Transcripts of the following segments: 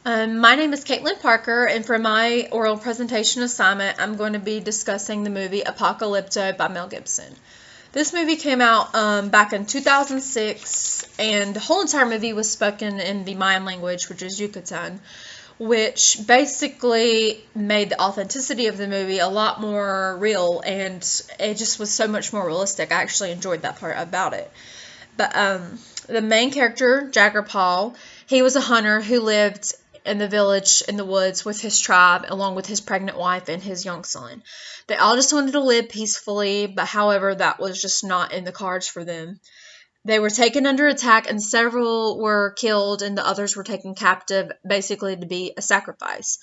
My name is Caitlyn Parker, and for my oral presentation assignment, I'm going to be discussing the movie Apocalypto by Mel Gibson. This movie came out back in 2006, and the whole entire movie was spoken in the Mayan language, which is Yucatan, which basically made the authenticity of the movie a lot more real, and it just was so much more realistic. I actually enjoyed that part about it. But the main character, Jagger Paul, he was a hunter who lived in the village in the woods with his tribe, along with his pregnant wife and his young son. They all just wanted to live peacefully, but however, that was just not in the cards for them. They were taken under attack, and several were killed, and the others were taken captive, basically to be a sacrifice.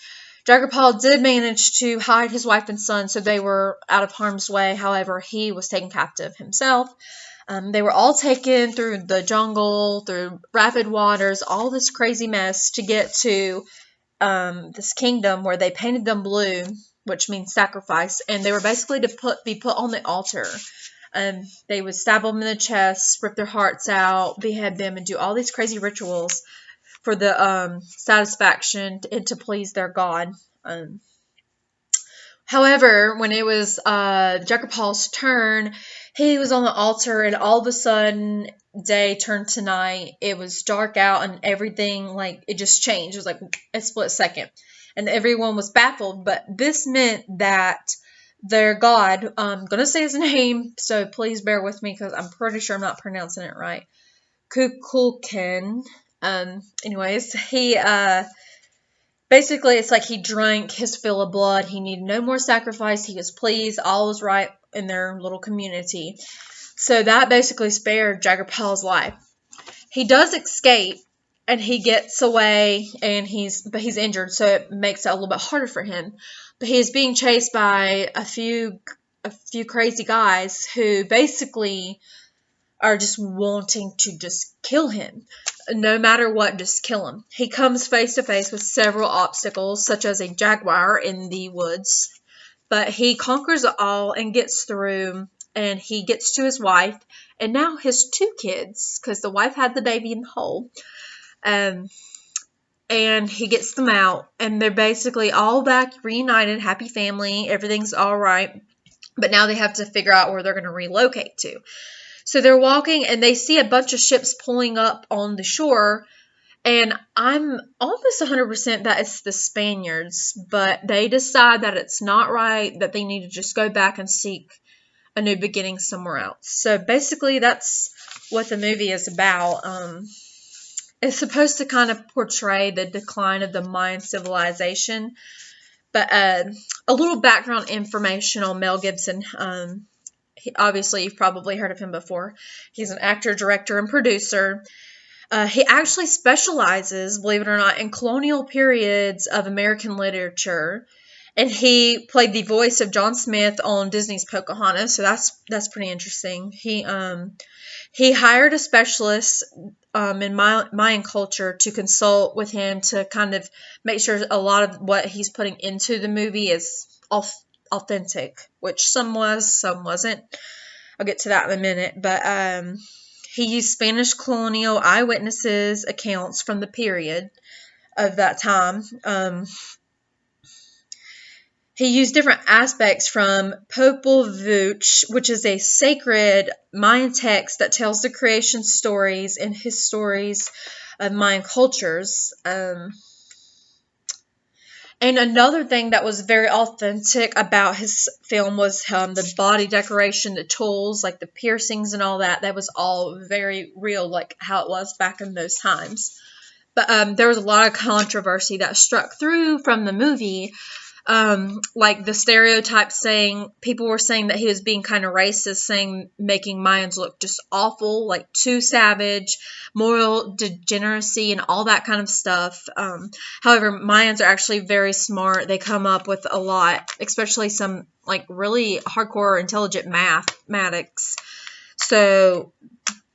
Jagger Paul did manage to hide his wife and son, so they were out of harm's way. However, he was taken captive himself. They were all taken through the jungle, through rapid waters, all this crazy mess to get to this kingdom where they painted them blue, which means sacrifice, and they were basically to be put on the altar. They would stab them in the chest, rip their hearts out, behead them, and do all these crazy rituals for the satisfaction and to please their god. However, when it was Jagger Paul's turn, he was on the altar, and all of a sudden, day turned to night. It was dark out, and everything, like, it just changed. It was like a split second. And everyone was baffled, but this meant that their god, I'm going to say his name, so please bear with me because I'm pretty sure I'm not pronouncing it right. Kukulkan. Anyways, he, basically, it's like he drank his fill of blood. He needed no more sacrifice. He was pleased. All was right in their little community. So that basically spared Jagger Paul's life. He does escape, and he gets away, and he's injured, so it makes it a little bit harder for him. But he is being chased by a few crazy guys who basically are just wanting to just kill him. No matter what, just kill him. He comes face to face with several obstacles, such as a jaguar in the woods, but he conquers it all and gets through, and he gets to his wife, and now his two kids, because the wife had the baby in the hole, and he gets them out, and they're basically all back, reunited, happy family, everything's all right, but now they have to figure out where they're going to relocate to. So they're walking, and they see a bunch of ships pulling up on the shore, and I'm almost 100% that it's the Spaniards, but they decide that it's not right, that they need to just go back and seek a new beginning somewhere else. So basically, that's what the movie is about. It's supposed to kind of portray the decline of the Mayan civilization, but a little background information on Mel Gibson. Obviously, you've probably heard of him before. He's an actor, director, and producer. He actually specializes, believe it or not, in colonial periods of American literature. And he played the voice of John Smith on Disney's Pocahontas, so that's pretty interesting. He hired a specialist in Mayan culture to consult with him to kind of make sure a lot of what he's putting into the movie is authentic, which some was, some wasn't. I'll get to that in a minute, but he used Spanish colonial eyewitnesses accounts from the period of that time. He used different aspects from Popol Vuh, which is a sacred Mayan text that tells the creation stories and his stories of Mayan cultures. And another thing that was very authentic about his film was the body decoration, the tools, like the piercings and all that. That was all very real, like how it was back in those times. But there was a lot of controversy that struck through from the movie. Like the stereotypes saying, people were saying that he was being kind of racist, making Mayans look just awful, like too savage, moral degeneracy, and all that kind of stuff. However, Mayans are actually very smart. They come up with a lot, especially some like really hardcore intelligent mathematics. So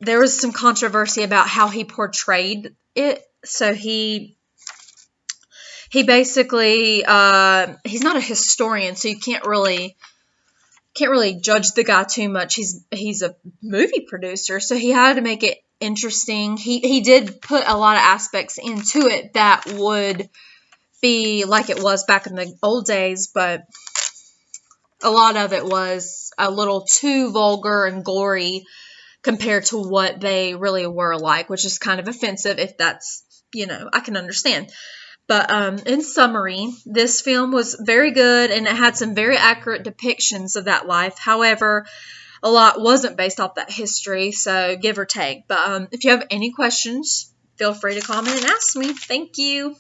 there was some controversy about how he portrayed it. So he basically he's not a historian, so you can't really judge the guy too much. He's a movie producer, so he had to make it interesting. He did put a lot of aspects into it that would be like it was back in the old days, but a lot of it was a little too vulgar and gory compared to what they really were like, which is kind of offensive if that's, I can understand. But in summary, this film was very good and it had some very accurate depictions of that life. However, a lot wasn't based off that history, so give or take. But if you have any questions, feel free to comment and ask me. Thank you.